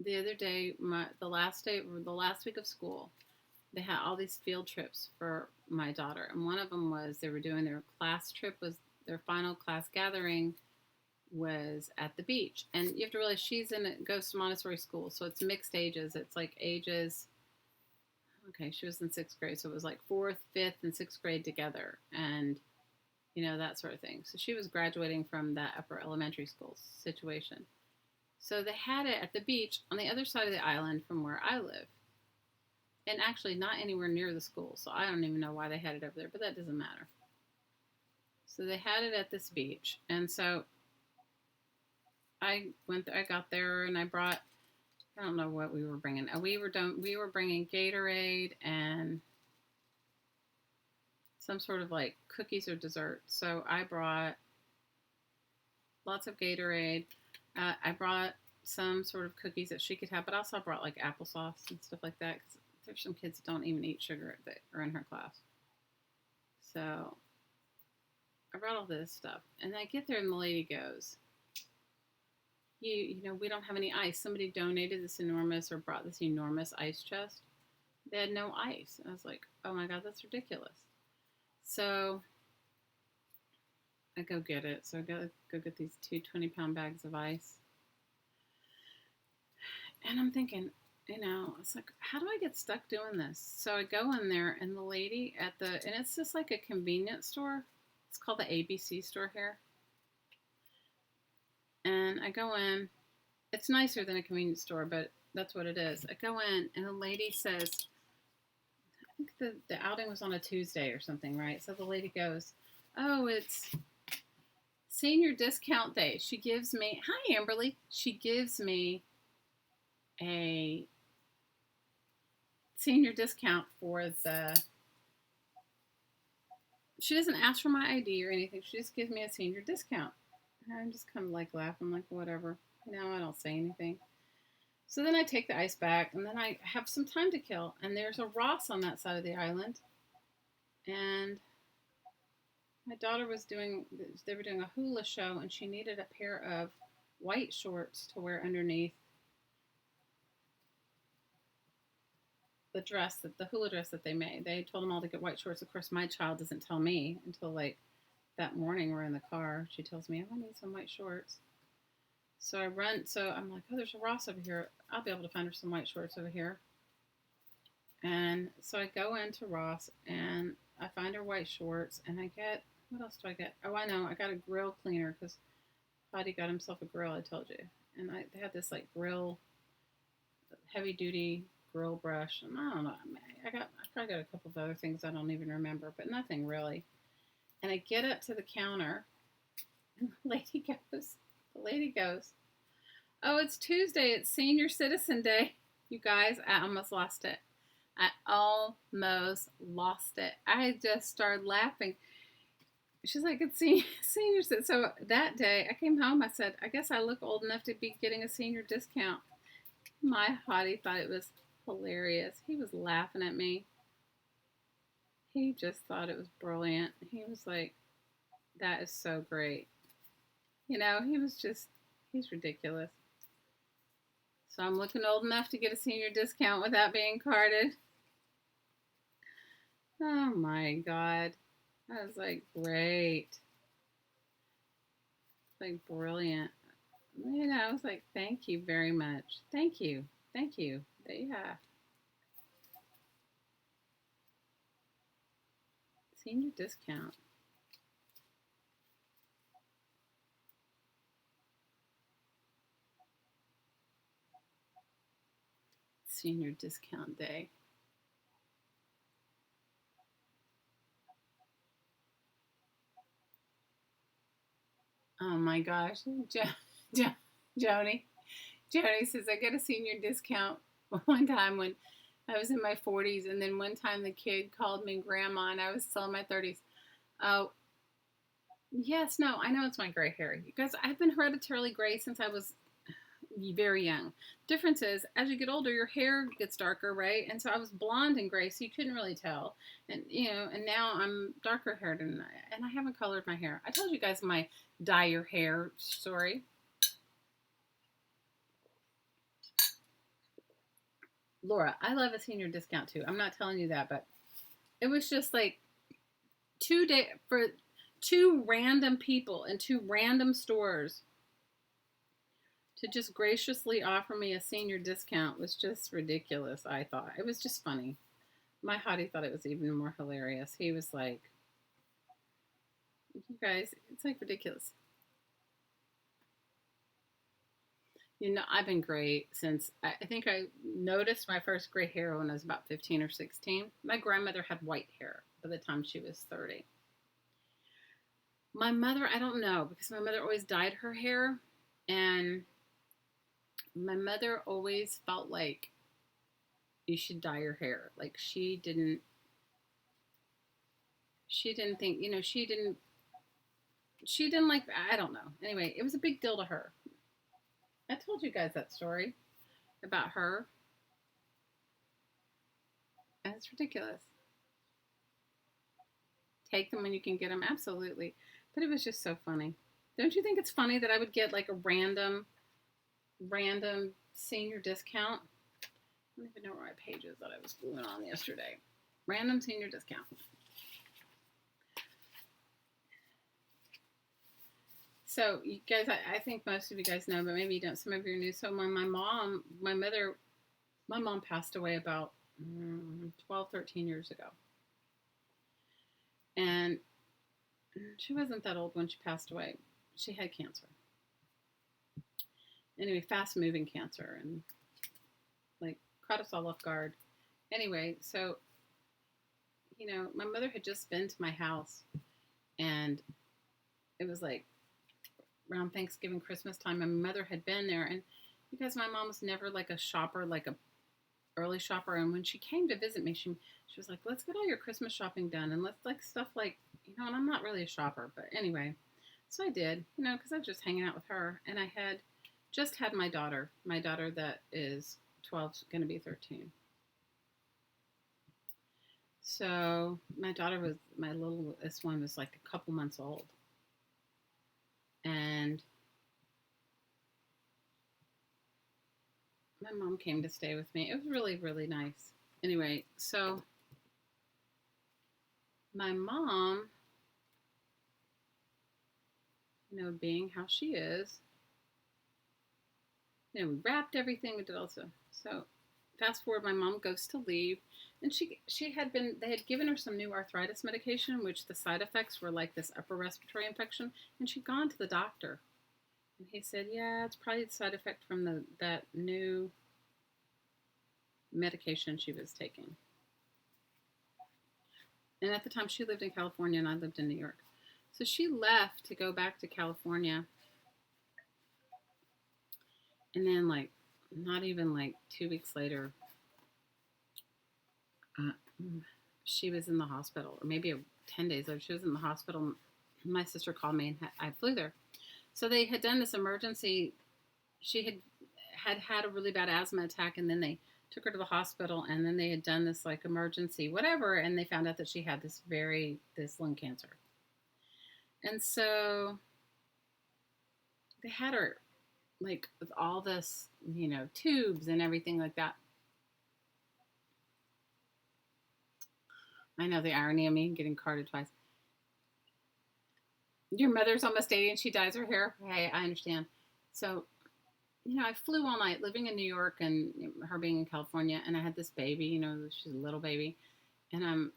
the other day, the last week of school, they had all these field trips for my daughter. And one of them was they were doing their class trip, was their final class gathering was at the beach. And you have to realize goes to Montessori school, so it's mixed ages. It's like ages. Okay, she was in sixth grade, so it was like fourth, fifth, and sixth grade together, and that sort of thing. So she was graduating from that upper elementary school situation. So they had it at the beach on the other side of the island from where I live. And actually not anywhere near the school, so I don't even know why they had it over there, but that doesn't matter. So they had it at this beach, and so I got there, and I brought, I don't know what we were bringing. We were bringing Gatorade and some sort of like cookies or dessert. So I brought lots of Gatorade. I brought some sort of cookies that she could have, but also I brought like applesauce and stuff like that, because there's some kids that don't even eat sugar that are in her class. So I brought all this stuff, and I get there, and the lady goes, we don't have any ice. Somebody donated brought this enormous ice chest. They had no ice. I was like, oh my God, that's ridiculous. So I go get it. So I go get these 2 20-pound bags of ice. And I'm thinking, it's like, how do I get stuck doing this? So I go in there, and the lady and it's just like a convenience store. It's called the ABC store here. And I go in. It's nicer than a convenience store, but that's what it is. I go in, and the lady says, I think the outing was on a Tuesday or something, right? So the lady goes, oh, it's senior discount day. She gives me, hi, Amberly. She gives me a senior discount she doesn't ask for my ID or anything. She just gives me a senior discount. And I'm just kind of like laughing, like, whatever. I don't say anything. So then I take the ice back, and then I have some time to kill. And there's a Ross on that side of the island. And my daughter they were doing a hula show, and she needed a pair of white shorts to wear underneath the hula dress that they made. They told them all to get white shorts. Of course, my child doesn't tell me until like that morning we're in the car. She tells me, oh, I need some white shorts. So I'm like, oh, there's a Ross over here. I'll be able to find her some white shorts over here. And so I go into Ross, and I find her white shorts, and what else do I get? Oh, I know, I got a grill cleaner, because Patty got himself a grill, I told you. And they had this like heavy duty grill brush, and I don't know, I probably got a couple of other things I don't even remember, but nothing really. And I get up to the counter, and the lady goes, oh, it's Tuesday, it's Senior Citizen Day. You guys, I almost lost it. I just started laughing. She's like, it's senior citizen. So that day, I came home, I said, I guess I look old enough to be getting a senior discount. My hottie thought it was hilarious. He was laughing at me. He just thought it was brilliant. He was like, that is so great. He's ridiculous. So I'm looking old enough to get a senior discount without being carded. Oh my God. I was like, great. Like, brilliant. I was like, thank you very much. Thank you. Yeah. Senior discount. Senior discount day. Oh my gosh. Joni says, I got a senior discount one time when I was in my 40s, and then one time the kid called me grandma, and I was still in my 30s. Oh, yes, no, I know it's my gray hair. You guys, I've been hereditarily gray since I was very young. Difference is, as you get older, your hair gets darker, right? And so I was blonde and gray, so you couldn't really tell. And and now I'm darker haired, and I haven't colored my hair. I told you guys my dye your hair story. Laura, I love a senior discount too. I'm not telling you that, but it was just like 2 days for 2 random people in 2 random stores To just graciously offer me a senior discount was just ridiculous, I thought. It was just funny. My hottie thought it was even more hilarious. He was like, you guys, it's like ridiculous. You know, I've been gray since I think I noticed my first gray hair when I was about 15 or 16. My grandmother had white hair by the time she was 30. My mother, I don't know, because my mother always dyed her hair, and my mother always felt like you should dye your hair. Like she didn't think, she didn't like, I don't know. Anyway, it was a big deal to her. I told you guys that story about her, and it's ridiculous. Take them when you can get them, absolutely. But it was just so funny. Don't you think it's funny that I would get like a random senior discount? I don't even know where my page is that I was gluing on yesterday. Random senior discount. So, you guys, I think most of you guys know, but maybe you don't. Some of you are new. So, my mom passed away about 12, 13 years ago. And she wasn't that old when she passed away. She had cancer. Anyway, fast moving cancer, and like caught us all off guard. Anyway, so, my mother had just been to my house, and it was like around Thanksgiving, Christmas time. My mother had been there, and because my mom was never like a shopper, like a early shopper, and when she came to visit me, she was like, let's get all your Christmas shopping done, and let's like stuff like, and I'm not really a shopper, but anyway, so I did, because I was just hanging out with her, and I had just had my daughter that is 12, going to be 13. So my daughter was, this one was like a couple months old, and my mom came to stay with me. It was really, really nice. Anyway, so my mom, being how she is, we wrapped everything. We did also. So fast forward, my mom goes to leave, and they had given her some new arthritis medication, which the side effects were like this upper respiratory infection, and she'd gone to the doctor. And he said, yeah, it's probably the side effect from that new medication she was taking. And at the time, she lived in California, and I lived in New York. So she left to go back to California. And then, like, not even like 2 weeks later, she was in the hospital. Or maybe 10 days later, she was in the hospital. My sister called me, and I flew there. So they had done this emergency. She had a really bad asthma attack, and then they took her to the hospital, and then they had done this like emergency whatever, and they found out that she had this lung cancer. And so they had her like with all this, tubes and everything like that. I know the irony of me getting carded twice. Your mother's almost 80 and she dyes her hair. Hey, I understand. So, I flew all night living in New York and her being in California, and I had this baby, she's a little baby. And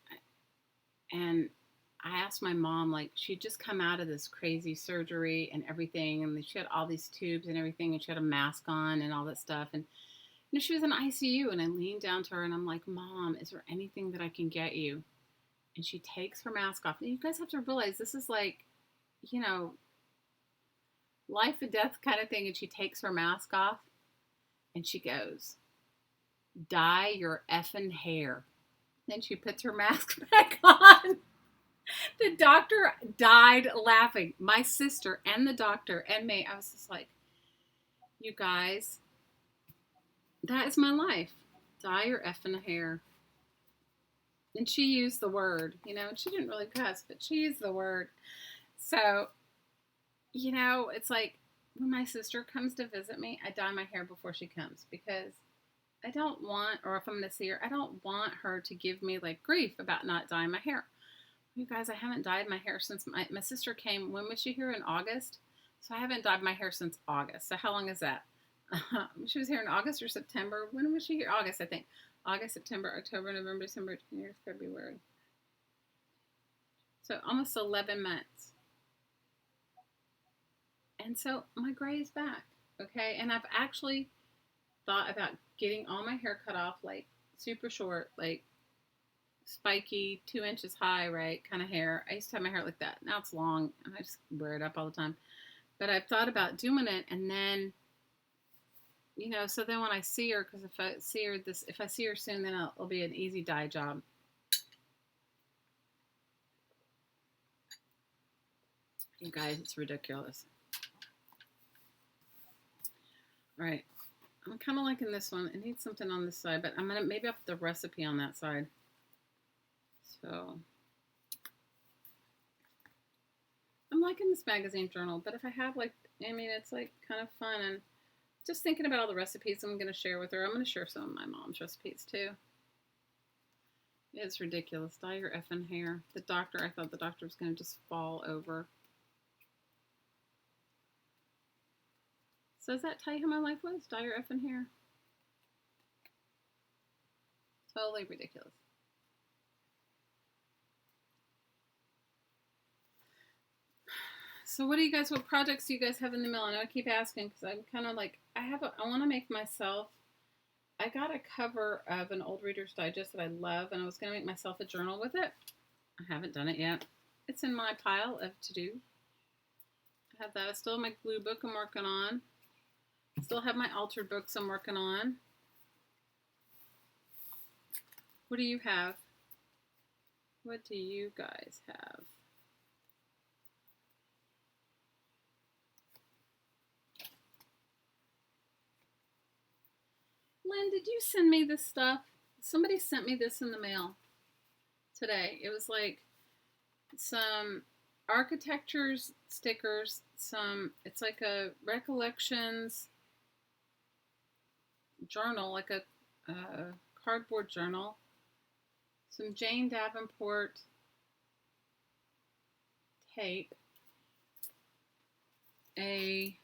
I asked my mom, like, she'd just come out of this crazy surgery and everything, and she had all these tubes and everything, and she had a mask on and all that stuff. And she was in ICU, and I leaned down to her, and I'm like, Mom, is there anything that I can get you? And she takes her mask off. And you guys have to realize this is like, life and death kind of thing. And she takes her mask off, and she goes, dye your effing hair. Then she puts her mask back on. The doctor died laughing. My sister and the doctor and me. I was just like, you guys, that is my life. Dye your effing hair. And she used the word, and she didn't really cuss, but she used the word. So, it's like when my sister comes to visit me, I dye my hair before she comes, because I don't want, or if I'm going to see her, I don't want her to give me like grief about not dyeing my hair. You guys, I haven't dyed my hair since my sister came. When was she here? In August? So I haven't dyed my hair since August. So how long is that? She was here in August or September. When was she here? August, I think. August, September, October, November, December, January, February. So almost 11 months. And so my gray is back. Okay. And I've actually thought about getting all my hair cut off, like super short, like spiky, 2 inches high, right? Kind of hair. I used to have my hair like that. Now it's long and I just wear it up all the time. But I've thought about doing it, and then, so then when I see her, because if I see her soon, then it'll be an easy dye job. You guys, it's ridiculous. All right. I'm kind of liking this one. It needs something on this side, but I'm going to maybe I'll put the recipe on that side. So I'm liking this magazine journal, but if I have it's like kind of fun, and just thinking about all the recipes I'm going to share with her. I'm going to share some of my mom's recipes too. It's ridiculous. Dye your effing hair. I thought the doctor was going to just fall over. So does that tell you how my life was? Dye your effing hair. Totally ridiculous. So what projects do you guys have in the mail? I know I keep asking because I'm kind of like, I want to make myself, I got a cover of an old Reader's Digest that I love, and I was going to make myself a journal with it. I haven't done it yet. It's in my pile of to-do. I have that. I still have my glue book I'm working on. I still have my altered books I'm working on. What do you have? What do you guys have? Lynn, did you send me this stuff? Somebody sent me this in the mail today. It was like some architectures stickers, it's like a recollections journal, like a cardboard journal, some Jane Davenport tape, a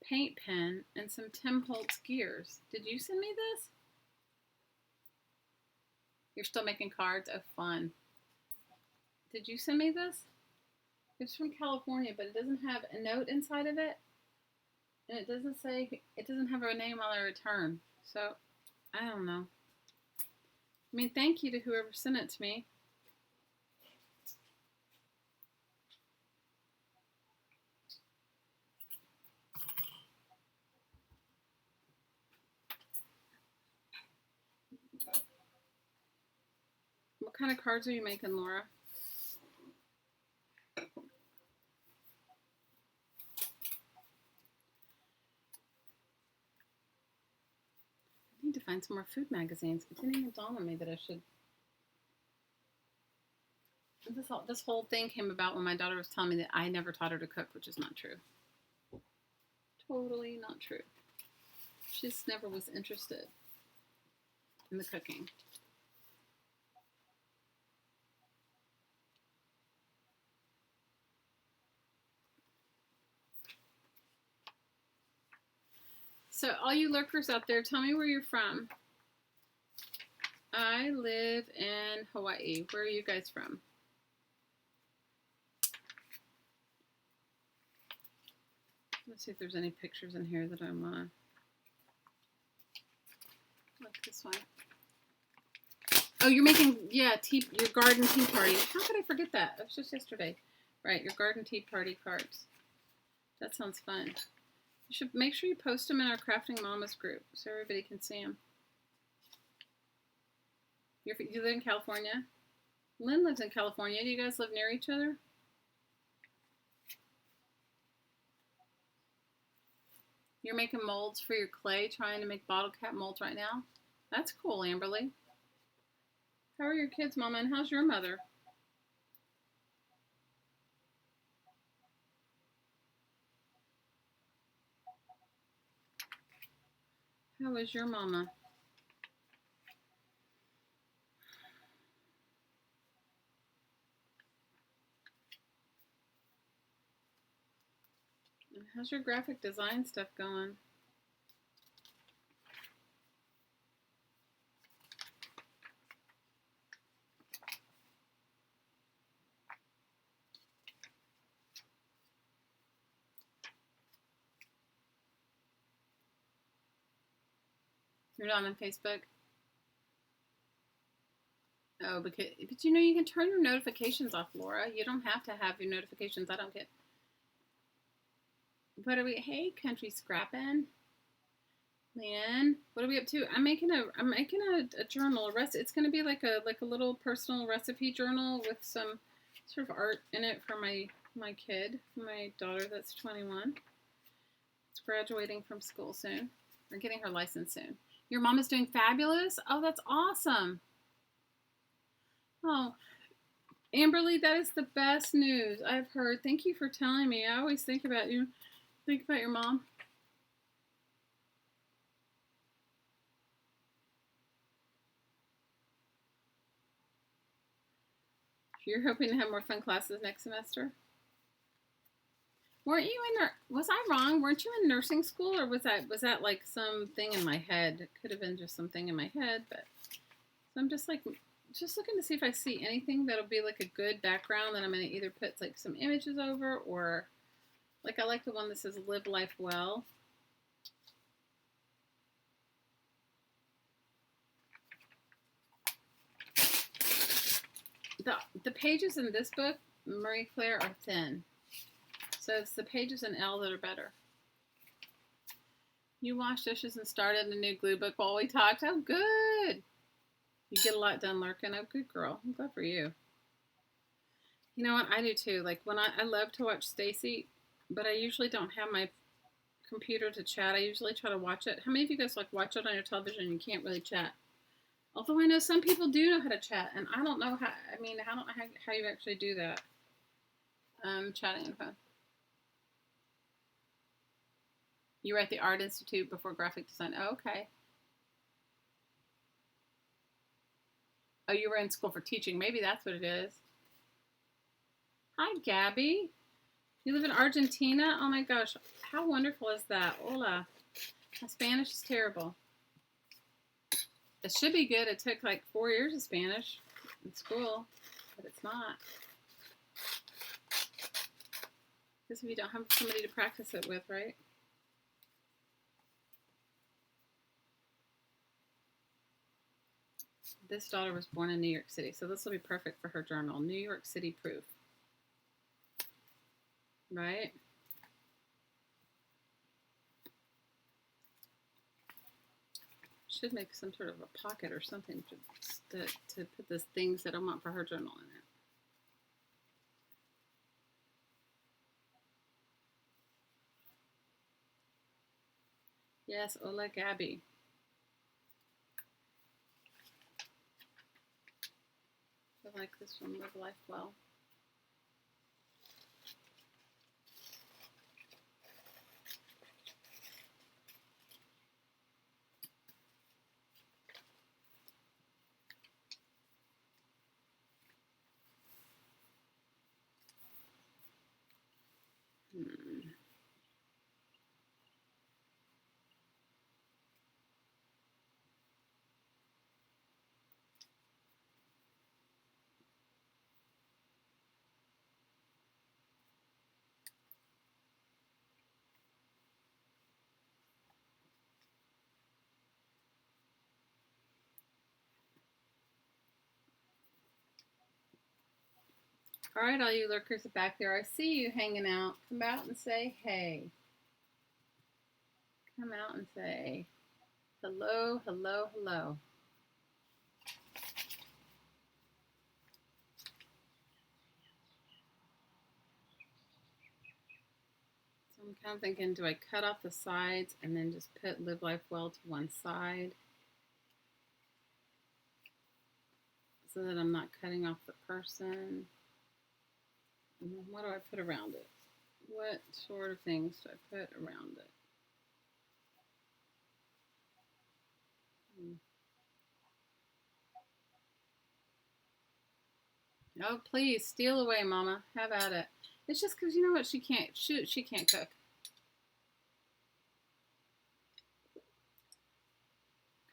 paint pen, and some Tim Holtz gears. Did you send me this? You're still making cards? Oh, fun. Did you send me this? It's from California, but it doesn't have a note inside of it. And it doesn't have a name on the return. So, I don't know. I mean, thank you to whoever sent it to me. What kind of cards are you making, Laura? I need to find some more food magazines. It didn't even dawn on me that I should. This whole thing came about when my daughter was telling me that I never taught her to cook, which is not true. Totally not true. She just never was interested in the cooking. So all you lurkers out there, tell me where you're from. I live in Hawaii. Where are you guys from? Let's see if there's any pictures in here that I want to. Like this one. Oh, you're making, your garden tea party. How could I forget that? That was just yesterday. Right, your garden tea party cards. That sounds fun. You should make sure you post them in our Crafting Mamas group so everybody can see them. You live in California? Lynn lives in California. Do you guys live near each other? You're making molds for your clay, trying to make bottle cap molds right now? That's cool, Amberly. How are your kids, Mama, and how's your mother? How is your mama? And How's your graphic design stuff going? You're not on Facebook? Oh, but you know you can turn your notifications off, Laura. You don't have to have your notifications. I don't get. What are we? Hey, country scrapping, Leanne. What are we up to? I'm making a journal. It's going to be like a little personal recipe journal with some sort of art in it for my kid, my daughter that's 21. It's graduating from school soon. Or getting her license soon. Your mom is doing fabulous. Oh, that's awesome. Oh, Amberly, that is the best news I've heard. Thank you for telling me. I always think about you. Think about your mom. You're hoping to have more fun classes next semester? Weren't you was I wrong? Weren't you in nursing school, or was that like something in my head? It could have been just something in my head, but so I'm just looking to see if I see anything that'll be like a good background that I'm going to either put like some images over, or like I like the one that says live life well. The pages in this book, Marie Claire, are thin. So it's the pages in L that are better. You washed dishes and started a new glue book while we talked. Oh, good. You get a lot done, Larkin. Oh, good girl. I'm glad for you. You know what? I do too. Like when I love to watch Stacey, but I usually don't have my computer to chat. I usually try to watch it. How many of you guys like watch it on your television and you can't really chat? Although I know some people do know how to chat, and I don't know how. I mean, I don't know how you actually do that. Chatting on the phone. You were at the Art Institute before graphic design. Oh, okay. Oh, you were in school for teaching. Maybe that's what it is. Hi, Gabby. You live in Argentina? Oh my gosh. How wonderful is that? Hola. My Spanish is terrible. It should be good. It took like 4 years of Spanish in school, but it's not. Because if you don't have somebody to practice it with, right? This daughter was born in New York City, so this will be perfect for her journal. New York City proof. Right? Should make some sort of a pocket or something to put the things that I want for her journal in it. Yes, hola, Gabby. I like this one, Live Life Well. All right, all you lurkers back there, I see you hanging out. Come out and say hey. Come out and say hello, hello, hello. So I'm kind of thinking, do I cut off the sides and then just put Live Life Well to one side so that I'm not cutting off the person? And then what do I put around it? What sort of things do I put around it? Oh, please, steal away, Mama. Have at it. It's just because you know what? She can't shoot. She can't cook.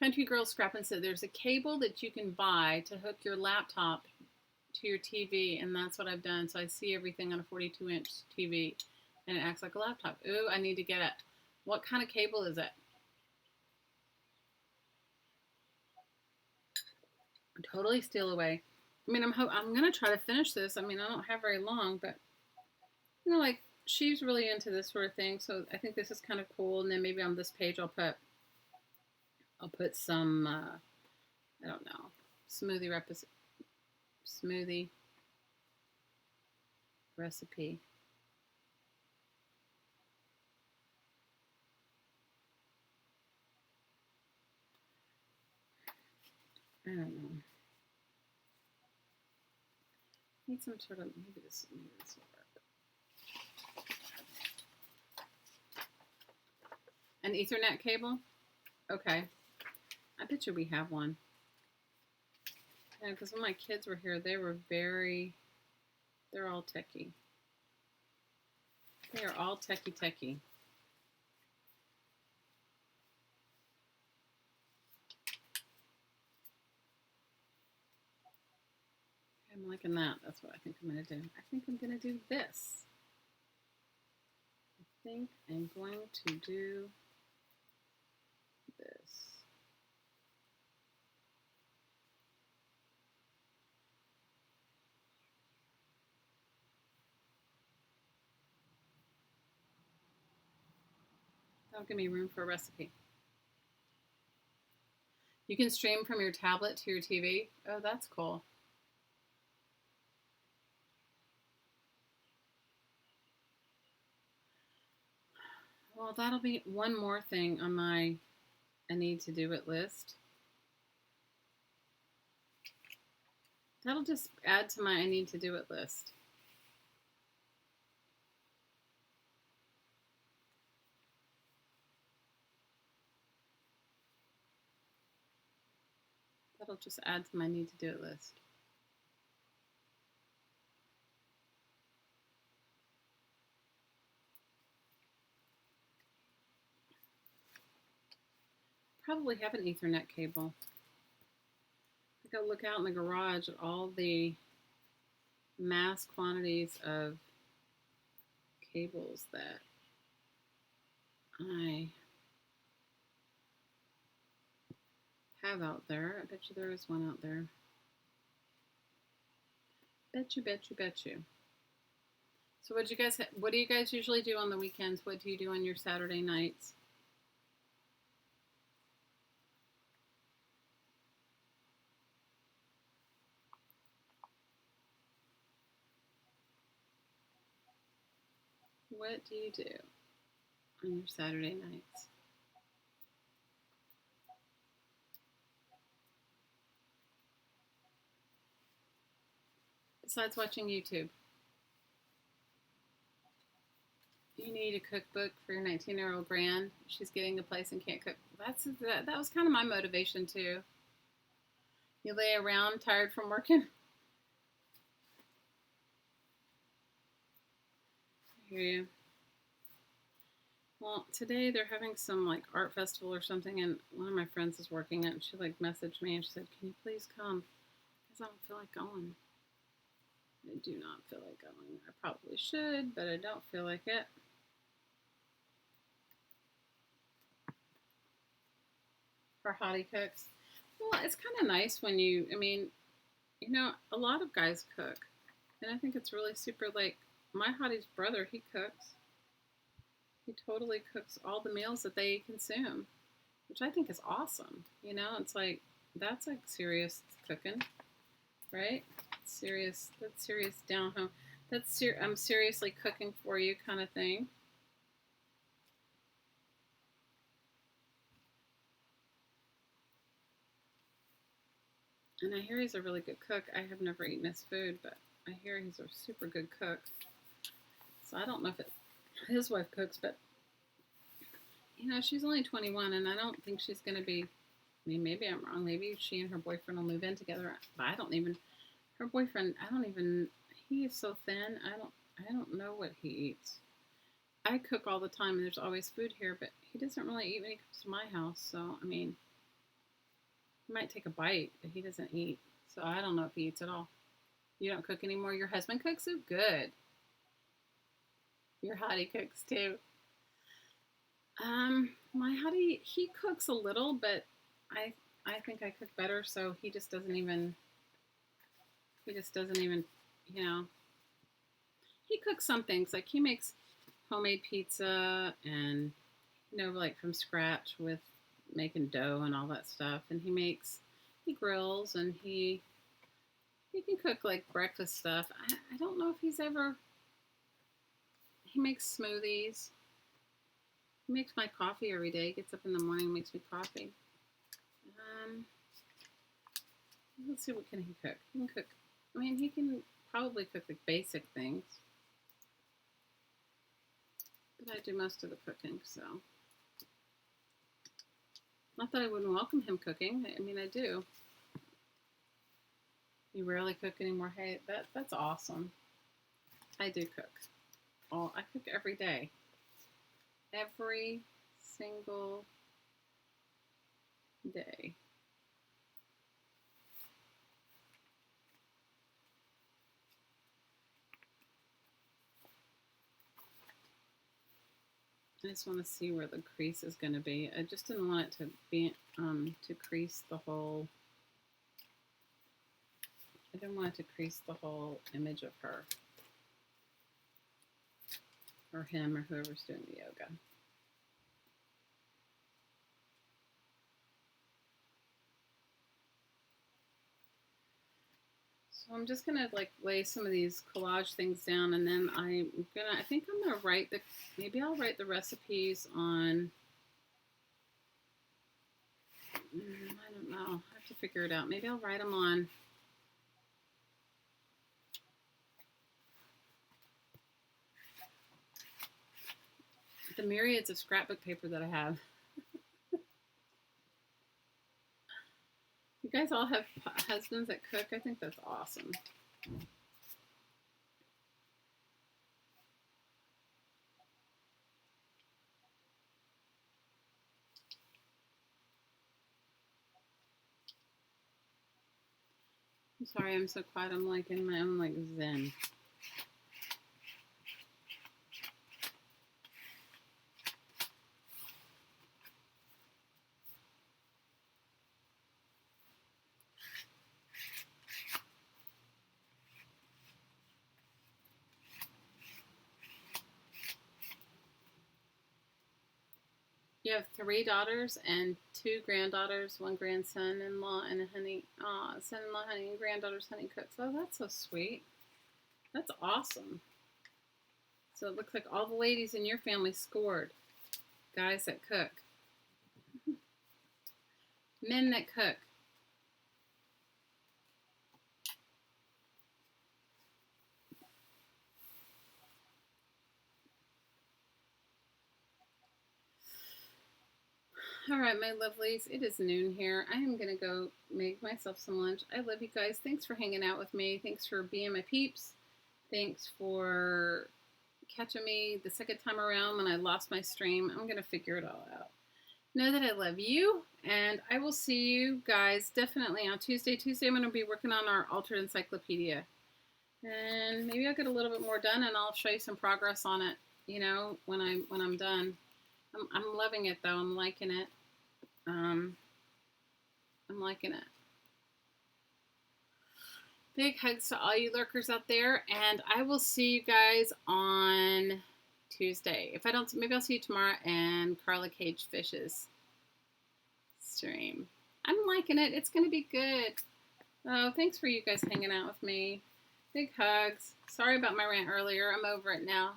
Country Girl Scrappin said there's a cable that you can buy to hook your laptop to your TV, and that's what I've done. So I see everything on a 42-inch TV, and it acts like a laptop. Ooh, I need to get it. What kind of cable is it? Totally steal away. I mean, I'm gonna try to finish this. I mean, I don't have very long, but like she's really into this sort of thing, so I think this is kind of cool. And then maybe on this page I'll put some I don't know, smoothie recipe. I don't know. Need some sort of maybe this will work. An Ethernet cable? Okay. I bet you we have one. Yeah, because when my kids were here, they're all techie. They are all techie. I'm liking that. That's what I think I'm going to do. I think I'm going to do this. I think I'm going to do this. That'll give me room for a recipe. You can stream from your tablet to your TV. Oh, that's cool. Well, that'll be one more thing on my I need to do it list. That'll just add to my I need to do it list. That'll just add to my need to do it list. Probably have an Ethernet cable. I go look out in the garage at all the mass quantities of cables that I have out there. I bet you there is one out there. Bet you. So what do you guys usually do on the weekends? What do you do on your Saturday nights? What do you do on your Saturday nights? Besides watching YouTube. You need a cookbook for your 19-year-old grand. She's getting a place and can't cook. That was kind of my motivation too. You lay around tired from working. I hear you. Well, today they're having some like art festival or something, and one of my friends is working it, and she like messaged me and she said, "Can you please come?" Because I don't feel like going. I do not feel like going. I probably should, but I don't feel like it. For hottie cooks. Well, it's kind of nice when a lot of guys cook. And I think it's really super, like, my hottie's brother, he cooks. He totally cooks all the meals that they consume, which I think is awesome. It's like, that's like serious cooking, right? That's serious down home. I'm seriously cooking for you kind of thing. And I hear he's a really good cook. I have never eaten his food, but I hear he's a super good cook. So I don't know if his wife cooks, but she's only 21, and I don't think she's going to be. I mean, maybe I'm wrong. Maybe she and her boyfriend will move in together. But her boyfriend. He is so thin. I don't know what he eats. I cook all the time, and there's always food here, but he doesn't really eat when he comes to my house. So I mean, He might take a bite, but he doesn't eat. So I don't know if he eats at all. You don't cook anymore? Your husband cooks? Oh, good. Your hottie cooks too. My hottie, he cooks a little, but I think I cook better, so he just doesn't even, you know, he cooks some things. Like he makes homemade pizza and, like from scratch with making dough and all that stuff. And he grills and he can cook like breakfast stuff. I don't know if he makes smoothies. He makes my coffee every day. He gets up in the morning and makes me coffee. Let's see, what can he cook? He can cook, he can probably cook like basic things. But I do most of the cooking, so. Not that I wouldn't welcome him cooking. I do. You rarely cook anymore. Hey, that's awesome. I do cook. I cook every day. Every single day. I just want to see where the crease is going to be. I just didn't want it to be to crease the whole. I didn't want it to crease the whole image of her or him or whoever's doing the yoga. So I'm just gonna like lay some of these collage things down, and then I think I'm gonna maybe I'll write the recipes on. I don't know. I have to figure it out. Maybe I'll write them on. The myriads of scrapbook paper that I have. You guys all have husbands that cook? I think that's awesome. I'm sorry I'm so quiet. I'm like in my own like zen. You have 3 daughters and 2 granddaughters, 1 grandson-in-law, and a son-in-law honey, and granddaughter's honey cooks. Oh, that's so sweet. That's awesome. So it looks like all the ladies in your family scored. Guys that cook. Men that cook. All right, my lovelies, it is noon here. I am going to go make myself some lunch. I love you guys. Thanks for hanging out with me. Thanks for being my peeps. Thanks for catching me the second time around when I lost my stream. I'm going to figure it all out. Know that I love you, and I will see you guys definitely on Tuesday. Tuesday, I'm going to be working on our altered encyclopedia. And maybe I'll get a little bit more done, and I'll show you some progress on it, when I'm done. I'm loving it, though. I'm liking it. I'm liking it. Big hugs to all you lurkers out there, and I will see you guys on Tuesday. If I don't, maybe I'll see you tomorrow and Carla Cage Fish's stream. I'm liking it. It's going to be good. Oh, thanks for you guys hanging out with me. Big hugs. Sorry about my rant earlier. I'm over it now.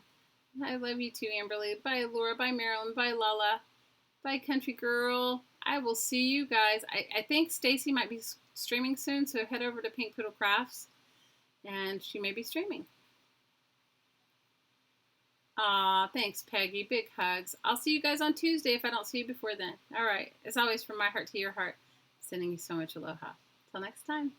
I love you too, Amberly. Bye, Laura. Bye, Marilyn. Bye, Lala. Bye, Country Girl. I will see you guys. I think Stacey might be streaming soon, so head over to Pink Poodle Crafts, and she may be streaming. Aw, thanks, Peggy. Big hugs. I'll see you guys on Tuesday if I don't see you before then. All right. As always, from my heart to your heart, sending you so much aloha. Till next time.